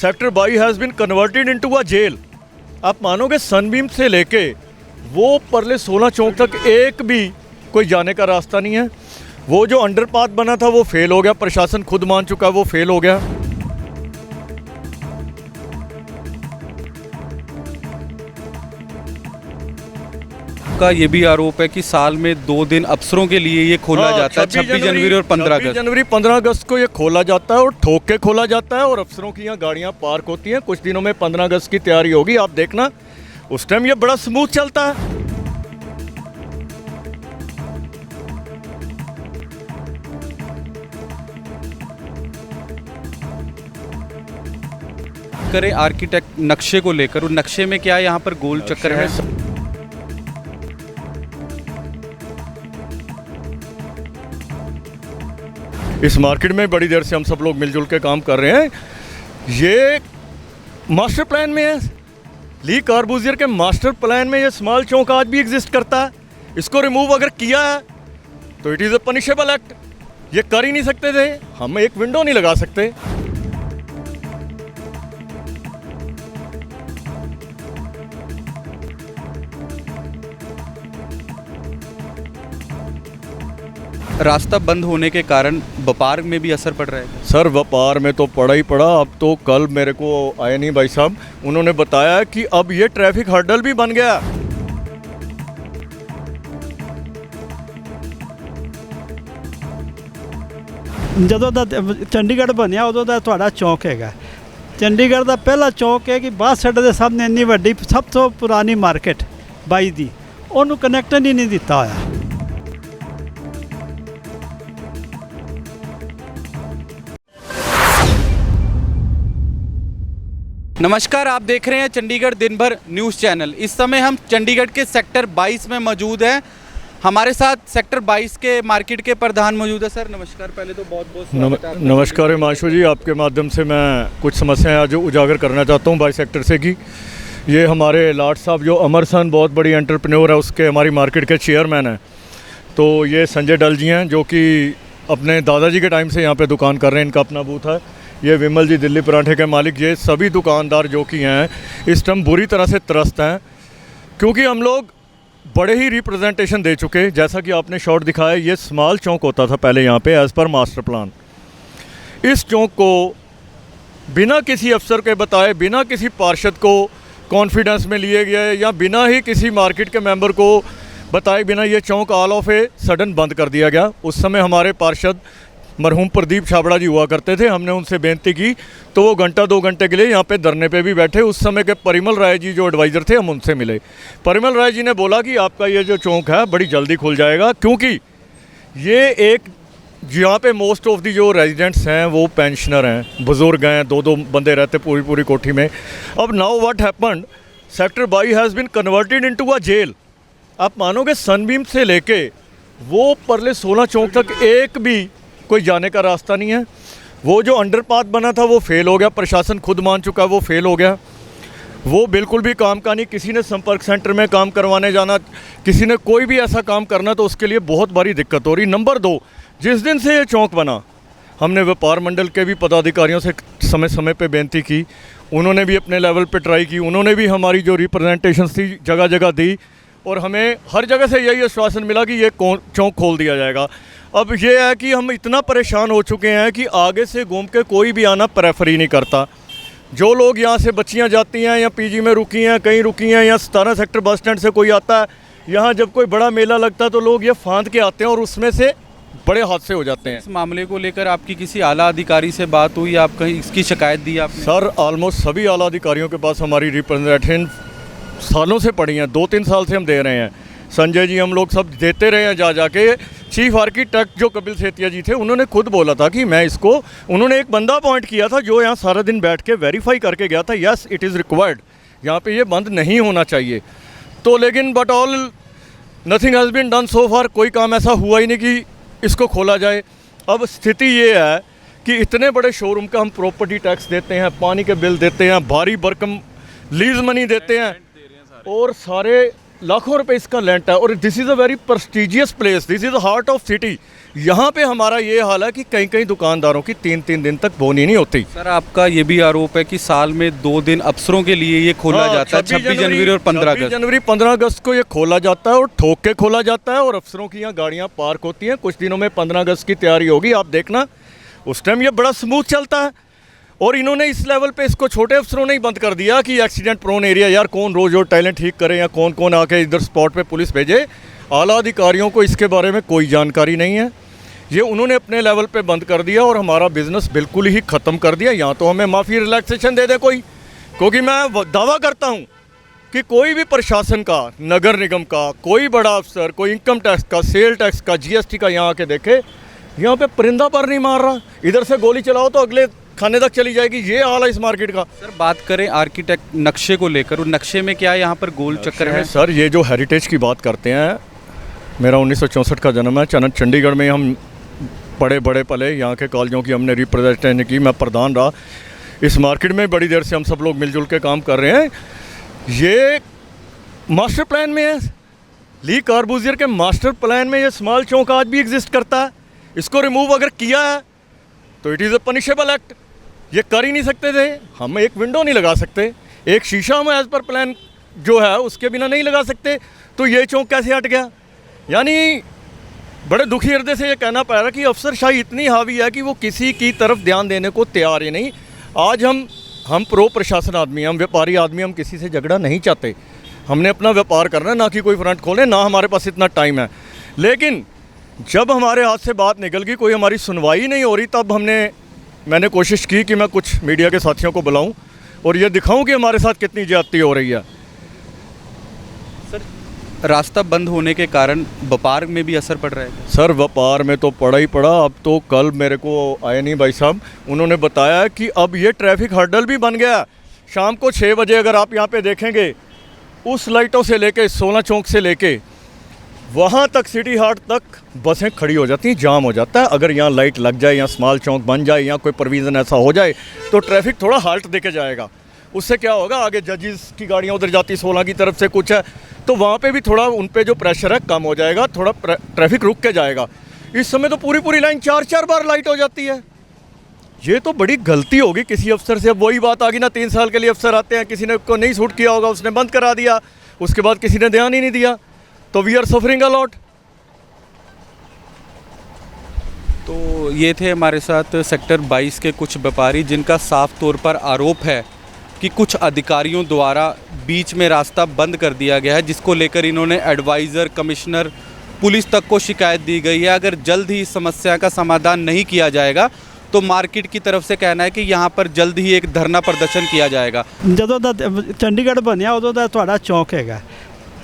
Sector 22 has been converted into a jail. आप मानोगे Sunbeam से लेके वो परले 16 चौक तक एक भी कोई जाने का रास्ता नहीं है। वो जो अंडरपाथ बना था वो फेल हो गया, प्रशासन खुद मान चुका है वो फेल हो गया। का ये भी आरोप है कि साल में 2 दिन अफसरों के लिए ये खोला जाता है, 26 जनवरी और 15 अगस्त। 15 अगस्त को ये खोला जाता है और ठोक के खोला जाता है और अफसरों की यहाँ गाड़ियाँ पार्क होती हैं। कुछ दिनों में 15 अगस्त की तैयारी होगी, आप देखना उस टाइम ये बड़ा स्मूथ चलता है। करें आर्किटेक्ट नक्शे को लेकर, उस नक्शे में क्या यहाँ पर गोल चक्कर है? इस मार्केट में बड़ी देर से हम सब लोग मिलजुल के काम कर रहे हैं। ये मास्टर प्लान में है, ली कॉर्बूजियर के मास्टर प्लान में ये स्मॉल चौक आज भी एग्जिस्ट करता है। इसको रिमूव अगर किया है तो it is a punishable act. ये कर ही नहीं सकते थे, हम एक विंडो नहीं लगा सकते। रास्ता बंद होने के कारण व्यापार में भी असर पड़ रहा है? सर व्यापार में तो पड़ा ही पड़ा। अब तो कल मेरे को आए नहीं भाई साहब, उन्होंने बताया कि अब ये ट्रैफिक हर्डल भी बन गया। ਜਦੋਂ ਦਾ ਚੰਡੀਗੜ੍ਹ ਬਣਿਆ ਉਦੋਂ ਦਾ ਤੁਹਾਡਾ ਚੌਂਕ ਹੈਗਾ। ਚੰਡੀਗੜ੍ਹ ਦਾ ਪਹਿਲਾ ਚੌਂਕ ਹੈ ਕਿ ਬੱਸ ਅੱਡੇ ਦੇ ਸਾਹਮਣੇ ਇੰਨੀ ਵੱਡੀ ਸਭ ਤੋਂ ਪੁਰਾਣੀ ਮਾਰਕੀਟ 22 ਦੀ, ਉਹਨੂੰ ਕਨੈਕਟਨ ਹੀ ਨਹੀਂ ਦਿੱਤਾ ਹੋਇਆ। नमस्कार, आप देख रहे हैं चंडीगढ़ दिन भर न्यूज़ चैनल। इस समय हम चंडीगढ़ के सेक्टर 22 में मौजूद हैं। हमारे साथ सेक्टर 22 के मार्केट के प्रधान मौजूद है। सर नमस्कार, पहले तो बहुत बहुत स्वागत है। नमस्कार हिमांशु जी, आपके माध्यम से मैं कुछ समस्याएं आज उजागर करना चाहता हूं 22 सेक्टर से कि ये हमारे लाट साहब जो अमरसन बहुत बड़ी एंटरप्रेन्योर है, उसके हमारी मार्केट के चेयरमैन हैं। तो ये संजय डल जी हैं जो कि अपने दादाजी के टाइम से यहाँ पे दुकान कर रहे हैं, इनका अपना बूथ है। ये विमल जी दिल्ली पराठे के मालिक, ये सभी दुकानदार जो कि हैं इस टाइम बुरी तरह से त्रस्त हैं, क्योंकि हम लोग बड़े ही रिप्रेजेंटेशन दे चुके। जैसा कि आपने शॉट दिखाया, ये स्मॉल चौक होता था पहले यहाँ पे एज़ पर मास्टर प्लान। इस चौक को बिना किसी अफसर के बताए, बिना किसी पार्षद को कॉन्फिडेंस में लिए गए या बिना ही किसी मार्केट के मेंबर को बताए बिना ये चौक ऑल ऑफ ए सडन बंद कर दिया गया। उस समय हमारे पार्षद मरहूम प्रदीप छाबड़ा जी हुआ करते थे। हमने उनसे बेनती की तो वो घंटा 2 घंटे के लिए यहाँ पे धरने पे भी बैठे। उस समय के परिमल राय जी जो एडवाइज़र थे, हम उनसे मिले। परिमल राय जी ने बोला कि आपका ये जो चौक है बड़ी जल्दी खुल जाएगा, क्योंकि ये एक यहाँ पे मोस्ट ऑफ दी जो रेजिडेंट्स हैं वो पेंशनर हैं, बुज़ुर्ग हैं, 2-2 बंदे रहते पूरी कोठी में। अब now what happened, sector 22 has been converted into a jail. आप मानोगे सनबीम से लेके वो परले 16 चौक तक एक भी कोई जाने का रास्ता नहीं है। वो जो अंडरपाथ बना था वो फेल हो गया, प्रशासन खुद मान चुका है वो फेल हो गया। वो बिल्कुल भी काम का नहीं। किसी ने संपर्क सेंटर में काम करवाने जाना, किसी ने कोई भी ऐसा काम करना, तो उसके लिए बहुत बड़ी दिक्कत हो रही। नंबर 2, जिस दिन से ये चौक बना, हमने व्यापार मंडल के भी पदाधिकारियों से समय समय पे बेनती की। उन्होंने भी अपने लेवल पे ट्राई की, उन्होंने भी हमारी जो रिप्रेजेंटेशन थी जगह जगह दी, और हमें हर जगह से यही आश्वासन मिला कि ये चौक खोल दिया जाएगा। अब ये है कि हम इतना परेशान हो चुके हैं कि आगे से घूम के कोई भी आना प्रेफर ही नहीं करता। जो लोग यहाँ से बच्चियाँ जाती हैं या पीजी में रुकी हैं, कहीं रुकी हैं, या 17 सेक्टर बस स्टैंड से कोई आता है, यहाँ जब कोई बड़ा मेला लगता है तो लोग ये फांद के आते हैं और उसमें से बड़े हादसे हो जाते हैं। इस मामले को लेकर आपकी किसी आला अधिकारी से बात हुई, आप कहीं इसकी शिकायत दी आपने? सर ऑलमोस्ट सभी आला अधिकारियों के पास हमारी रिप्रेजेंटेशन सालों से पड़ी हैं, 2-3 साल से हम दे रहे हैं। संजय जी हम लोग सब देते रहे हैं जा के। चीफ आर्किटेक्ट जो कपिल सेतिया जी थे, उन्होंने खुद बोला था कि मैं इसको, उन्होंने एक बंदा अपॉइंट किया था जो यहाँ सारा दिन बैठ के वेरीफाई करके गया था, यस इट इज़ रिक्वायर्ड, यहाँ पे ये बंद नहीं होना चाहिए। तो लेकिन but all nothing has been done so far. कोई काम ऐसा हुआ ही नहीं कि इसको खोला जाए। अब स्थिति ये है कि इतने बड़े शोरूम का हम प्रॉपर्टी टैक्स देते हैं, पानी के बिल देते हैं, भारी भरकम लीज मनी देते हैं, और सारे लाखों रुपए इसका रेंट है और this is a very prestigious place, this is the heart of city. यहाँ पे हमारा ये हाल है कि कई कई दुकानदारों की 3-3 दिन तक बोनी नहीं होती। सर आपका ये भी आरोप है कि साल में 2 दिन अफसरों के लिए ये खोला जाता है, 26 जनवरी और 15 अगस्त। 15 अगस्त को ये खोला जाता है और ठोक के खोला जाता है और अफसरों की यहाँ गाड़ियाँ पार्क होती हैं। कुछ दिनों में 15 अगस्त की तैयारी होगी, आप देखना, उस टाइम ये बड़ा स्मूथ चलता है। और इन्होंने इस लेवल पे इसको छोटे अफसरों ने ही बंद कर दिया कि एक्सीडेंट प्रोन एरिया, यार कौन रोज रोज टैलेंट ठीक करे या कौन कौन आके इधर स्पॉट पे पुलिस भेजे। आला अधिकारियों को इसके बारे में कोई जानकारी नहीं है, ये उन्होंने अपने लेवल पे बंद कर दिया और हमारा बिज़नेस बिल्कुल ही ख़त्म कर दिया। यहाँ तो हमें माफ़ी रिलैक्सेशन दे दे कोई, क्योंकि मैं दावा करता हूँ कि कोई भी प्रशासन का, नगर निगम का, कोई बड़ा अफसर, कोई इनकम टैक्स का, सेल टैक्स का, जीएसटी का यहाँ आके देखे, यहाँ पे परिंदा पर नहीं मार रहा। इधर से गोली चलाओ तो अगले खाने तक चली जाएगी, ये हाल है इस मार्केट का। सर बात करें आर्किटेक्ट नक्शे को लेकर, उस नक्शे में क्या यहाँ पर गोल चक्कर है? सर ये जो हेरिटेज की बात करते हैं, मेरा 1964 का जन्म है, चंडीगढ़ में हम बड़े बड़े पले, यहाँ के कॉलेजों की हमने रिप्रेजेंटेशन की, मैं प्रधान रहा। इस मार्केट में बड़ी देर से हम सब लोग मिलजुल के काम कर रहे हैं। ये मास्टर प्लान में है, ली कार्बूजियर के मास्टर प्लान में ये स्मॉल चौक आज भी एग्जिस्ट करता है। इसको रिमूव अगर किया है तो it is a punishable act, ये कर ही नहीं सकते थे। हम एक विंडो नहीं लगा सकते, एक शीशा हम एज पर प्लान जो है उसके बिना नहीं लगा सकते, तो ये चौक कैसे हट गया? यानी बड़े दुखी हृदय से ये कहना पड़ रहा कि अफसरशाही इतनी हावी है कि वो किसी की तरफ ध्यान देने को तैयार ही नहीं। आज हम प्रो प्रशासन आदमी, हम व्यापारी आदमी, हम किसी से झगड़ा नहीं चाहते, हमने अपना व्यापार करना है, ना कि कोई फ्रंट खोले, ना हमारे पास इतना टाइम है। लेकिन जब हमारे हाथ से बात निकल गई, कोई हमारी सुनवाई नहीं हो रही, तब मैंने कोशिश की कि मैं कुछ मीडिया के साथियों को बुलाऊं और ये दिखाऊं कि हमारे साथ कितनी ज्यादती हो रही है। सर रास्ता बंद होने के कारण व्यापार में भी असर पड़ रहा है? सर व्यापार में तो पड़ा ही पड़ा। अब तो कल मेरे को आए नहीं भाई साहब, उन्होंने बताया कि अब ये ट्रैफिक हर्डल भी बन गया। शाम को 6 बजे अगर आप यहाँ पे देखेंगे, उस लाइटों से लेके 16 चौक से लेके वहाँ तक सिटी हाट तक बसें खड़ी हो जाती हैं, जाम हो जाता है। अगर यहाँ लाइट लग जाए, यहाँ स्मॉल चौक बन जाए, यहाँ कोई प्रोविज़न ऐसा हो जाए तो ट्रैफिक थोड़ा हाल्ट देके जाएगा। उससे क्या होगा, आगे जजेस की गाड़ियाँ उधर जाती 16 की तरफ से कुछ है, तो वहाँ पे भी थोड़ा उन पे जो प्रेशर है कम हो जाएगा, थोड़ा ट्रैफिक रुक के जाएगा। इस समय तो पूरी लाइन 4-4 बार लाइट हो जाती है। ये तो बड़ी गलती होगी किसी अफसर से। अब वही बात आ गई ना, 3 साल के लिए अफसर आते हैं, किसी ने को नहीं सूट किया होगा, उसने बंद करा दिया, उसके बाद किसी ने ध्यान ही नहीं दिया, तो we are suffering a lot. तो ये थे हमारे साथ सेक्टर 22 के कुछ व्यापारी, जिनका साफ तौर पर आरोप है कि कुछ अधिकारियों द्वारा बीच में रास्ता बंद कर दिया गया है, जिसको लेकर इन्होंने एडवाइज़र, कमिश्नर, पुलिस तक को शिकायत दी गई है। अगर जल्द ही इस समस्या का समाधान नहीं किया जाएगा तो मार्केट की तरफ से कहना है कि यहाँ पर जल्द ही एक धरना प्रदर्शन किया जाएगा। ਜਦੋਂ ਦਾ ਚੰਡੀਗੜ੍ਹ ਬਣਿਆ ਉਦੋਂ ਦਾ ਤੁਹਾਡਾ ਚੌਕ ਹੈਗਾ।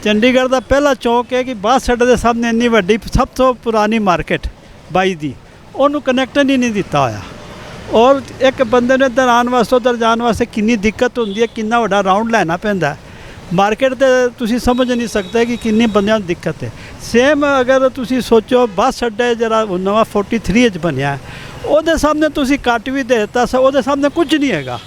ਚੰਡੀਗੜ੍ਹ ਦਾ ਪਹਿਲਾ ਚੌਕ ਹੈ ਕਿ ਬੱਸ ਅੱਡੇ ਦੇ ਸਾਹਮਣੇ ਇੰਨੀ ਵੱਡੀ ਸਭ ਤੋਂ ਪੁਰਾਣੀ ਮਾਰਕੀਟ 22 ਦੀ, ਉਹਨੂੰ ਕਨੈਕਟਨ ਹੀ ਨਹੀਂ ਦਿੱਤਾ ਹੋਇਆ। ਔਰ ਇੱਕ ਬੰਦੇ ਨੂੰ ਇੱਧਰ ਆਉਣ ਵਾਸਤੇ ਉੱਧਰ ਜਾਣ ਵਾਸਤੇ ਕਿੰਨੀ ਦਿੱਕਤ ਹੁੰਦੀ ਹੈ, ਕਿੰਨਾ ਵੱਡਾ ਰਾਊਂਡ ਲੈਣਾ ਪੈਂਦਾ ਮਾਰਕੀਟ ਤੇ, ਤੁਸੀਂ ਸਮਝ ਨਹੀਂ ਸਕਦੇ ਕਿ ਕਿੰਨੀ ਬੰਦਿਆਂ ਨੂੰ ਦਿੱਕਤ ਹੈ। ਸੇਮ ਅਗਰ ਤੁਸੀਂ ਸੋਚੋ ਬੱਸ ਅੱਡਾ ਜਿਹੜਾ ਨਵਾਂ 43 'ਚ ਬਣਿਆ, ਉਹਦੇ ਸਾਹਮਣੇ ਤੁਸੀਂ ਕੱਟ ਵੀ ਦੇ ਦਿੱਤਾ, ਉਹਦੇ ਸਾਹਮਣੇ ਕੁਝ ਨਹੀਂ ਹੈਗਾ।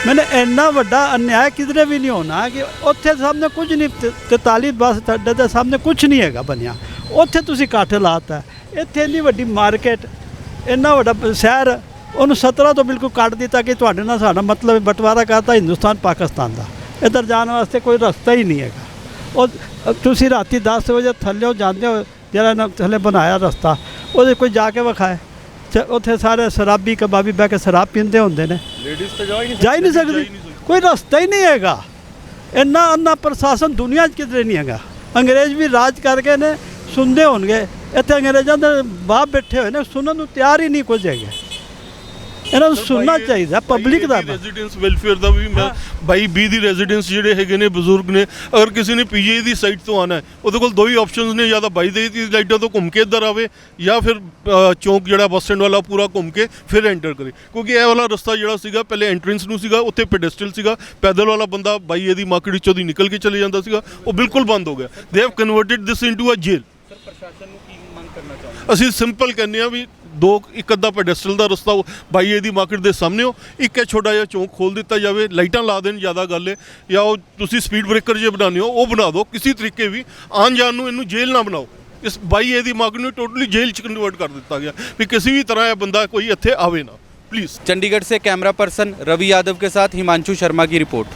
मैंने ਇੰਨਾ ਵੱਡਾ ਅਨਿਆਏ ਕਿਧਰੇ ਵੀ ਨਹੀਂ ਹੋਣਾ ਕਿ ਉੱਥੇ ਸਾਹਮਣੇ ਕੁਝ ਨਹੀਂ, 43 ਬੱਸ ਅੱਡੇ ਦੇ ਸਾਹਮਣੇ ਕੁਝ ਨਹੀਂ ਹੈਗਾ ਬਣਿਆ, ਉੱਥੇ ਤੁਸੀਂ ਕੱਟ ਲਾਤਾ। ਇੱਥੇ ਇੰਨੀ ਵੱਡੀ ਮਾਰਕੀਟ, ਇੰਨਾ ਵੱਡਾ ਸ਼ਹਿਰ, ਉਹਨੂੰ 17 ਤੋਂ ਬਿਲਕੁਲ ਕੱਟ ਦਿੱਤਾ ਕਿ ਤੁਹਾਡੇ ਨਾਲ ਸਾਡਾ ਮਤਲਬ ਬਟਵਾਰਾ ਕਰਤਾ ਹਿੰਦੁਸਤਾਨ ਪਾਕਿਸਤਾਨ ਦਾ। ਇੱਧਰ ਜਾਣ ਵਾਸਤੇ ਕੋਈ ਰਸਤਾ ਹੀ ਨਹੀਂ ਹੈਗਾ। ਉਹ ਤੁਸੀਂ ਰਾਤੀ 10 ਵਜੇ ਥੱਲੇ ਜਾਂਦੇ ਹੋ, ਜਿਹੜਾ ਨਾ ਥੱਲੇ ਬਣਾਇਆ ਰਸਤਾ, ਉਹਦੇ ਕੋਈ ਜਾ ਕੇ ਵਿਖਾਏ, ਉੱਥੇ ਸਾਰੇ ਸ਼ਰਾਬੀ ਕਬਾਬੀ ਬਹਿ ਕੇ ਸ਼ਰਾਬ ਪੀਂਦੇ ਹੁੰਦੇ ਨੇ, ਲੇਡੀਜ਼ ਤਾਂ ਜਾ ਹੀ ਨਹੀਂ ਸਕਦੀ, ਕੋਈ ਰਸਤਾ ਹੀ ਨਹੀਂ ਹੈਗਾ। ਇੰਨਾ ਅੰਨਾ ਪ੍ਰਸ਼ਾਸਨ ਦੁਨੀਆ 'ਚ ਕਿਧਰੇ ਨਹੀਂ ਹੈਗਾ। ਅੰਗਰੇਜ਼ ਵੀ ਰਾਜ ਕਰਕੇ ਨੇ, ਸੁਣਦੇ ਹੋਣਗੇ, ਇੱਥੇ ਅੰਗਰੇਜ਼ਾਂ ਦੇ ਬਾਪ ਬੈਠੇ ਹੋਏ ਨੇ, ਸੁਣਨ ਨੂੰ ਤਿਆਰ ਹੀ ਨਹੀਂ ਕੁਝ ਹੈਗੇ। ਇਹਨਾਂ ਨੂੰ ਸੁਣਨਾ ਚਾਹੀਦਾ ਪਬਲਿਕ ਦਾ। ਰੈਜ਼ੀਡੈਂਸ ਵੈਲਫੇਅਰ ਦਾ ਵੀ ਮੈਂ ਬਾਈ 20 ਦੀ ਰੈਜ਼ੀਡੈਂਸ ਜਿਹੜੇ ਹੈਗੇ ਨੇ ਬਜ਼ੁਰਗ ਨੇ, ਅਗਰ ਕਿਸੇ ਨੇ ਪੀਜੀ ਦੀ ਸਾਈਡ ਤੋਂ ਆਉਣਾ ਹੈ, ਉਹਦੇ ਕੋਲ 2 ਹੀ ਆਪਸ਼ਨਸ ਨੇ, ਜਾਂ ਤਾਂ 22 ਦੀ ਲਾਈਟਾਂ ਤੋਂ ਘੁੰਮ ਕੇ ਇੱਧਰ ਆਵੇ, ਜਾਂ ਫਿਰ ਚੌਂਕ ਜਿਹੜਾ ਬੱਸ ਸਟੈਂਡ ਵਾਲਾ ਪੂਰਾ ਘੁੰਮ ਕੇ ਫਿਰ ਐਂਟਰ ਕਰੇ। ਕਿਉਂਕਿ ਇਹ ਵਾਲਾ ਰਸਤਾ ਜਿਹੜਾ ਸੀਗਾ ਪਹਿਲੇ ਐਂਟਰੈਂਸ ਨੂੰ ਸੀਗਾ, ਉੱਥੇ ਪੈਡੈਸਟਰੀਅਲ ਸੀਗਾ, ਪੈਦਲ ਵਾਲਾ ਬੰਦਾ 22 ਦੀ ਮਾਰਕੀਟ ਵਿੱਚੋਂ ਦੀ ਨਿਕਲ ਕੇ ਚਲੇ ਜਾਂਦਾ ਸੀਗਾ, ਉਹ ਬਿਲਕੁਲ ਬੰਦ ਹੋ ਗਿਆ। They have converted this into a jail. Sir ਪ੍ਰਸ਼ਾਸਨ ਨੂੰ ਕੀ ਮੰਗ ਕਰਨਾ ਚਾਹੁੰਦੇ? ਅਸੀਂ ਸਿੰਪਲ ਕਹਿੰਦੇ ਆ ਵੀ ਦੋ ਇੱਕ ਅੱਧਾ ਪੈਡੈਸਟਲ ਦਾ ਰਸਤਾ ਬਾਈ ਏ ਦੀ ਮਾਰਕੀਟ ਦੇ ਸਾਹਮਣੇ ਹੋ, ਇੱਕ ਹੈ ਛੋਟਾ ਜਿਹਾ ਚੌਂਕ ਖੋਲ ਦਿੱਤਾ ਜਾਵੇ, ਲਾਈਟਾਂ ਲਾ ਦੇਣ, ਜ਼ਿਆਦਾ ਗੱਲ ਹੈ, ਜਾਂ ਉਹ ਤੁਸੀਂ ਸਪੀਡ ਬ੍ਰੇਕਰ ਜੇ ਬਣਾਉਂਦੇ ਹੋ ਉਹ ਬਣਾ ਦਿਓ, ਕਿਸੇ ਤਰੀਕੇ ਵੀ ਆਉਣ ਜਾਣ ਨੂੰ ਇਹਨੂੰ ਜੇਲ੍ਹ ਨਾ ਬਣਾਓ। ਇਸ ਬਾਈ ਏ ਦੀ ਮਾਰਕੀਟ ਨੂੰ ਟੋਟਲੀ ਜੇਲ੍ਹ 'ਚ ਕਨਵਰਟ ਕਰ ਦਿੱਤਾ ਗਿਆ ਵੀ ਕਿਸੇ ਵੀ ਤਰ੍ਹਾਂ ਇਹ ਬੰਦਾ ਕੋਈ ਇੱਥੇ ਆਵੇ ਨਾ, प्लीज़। चंडीगढ़ से कैमरा पर्सन रवि यादव के साथ हिमांशु शर्मा की रिपोर्ट।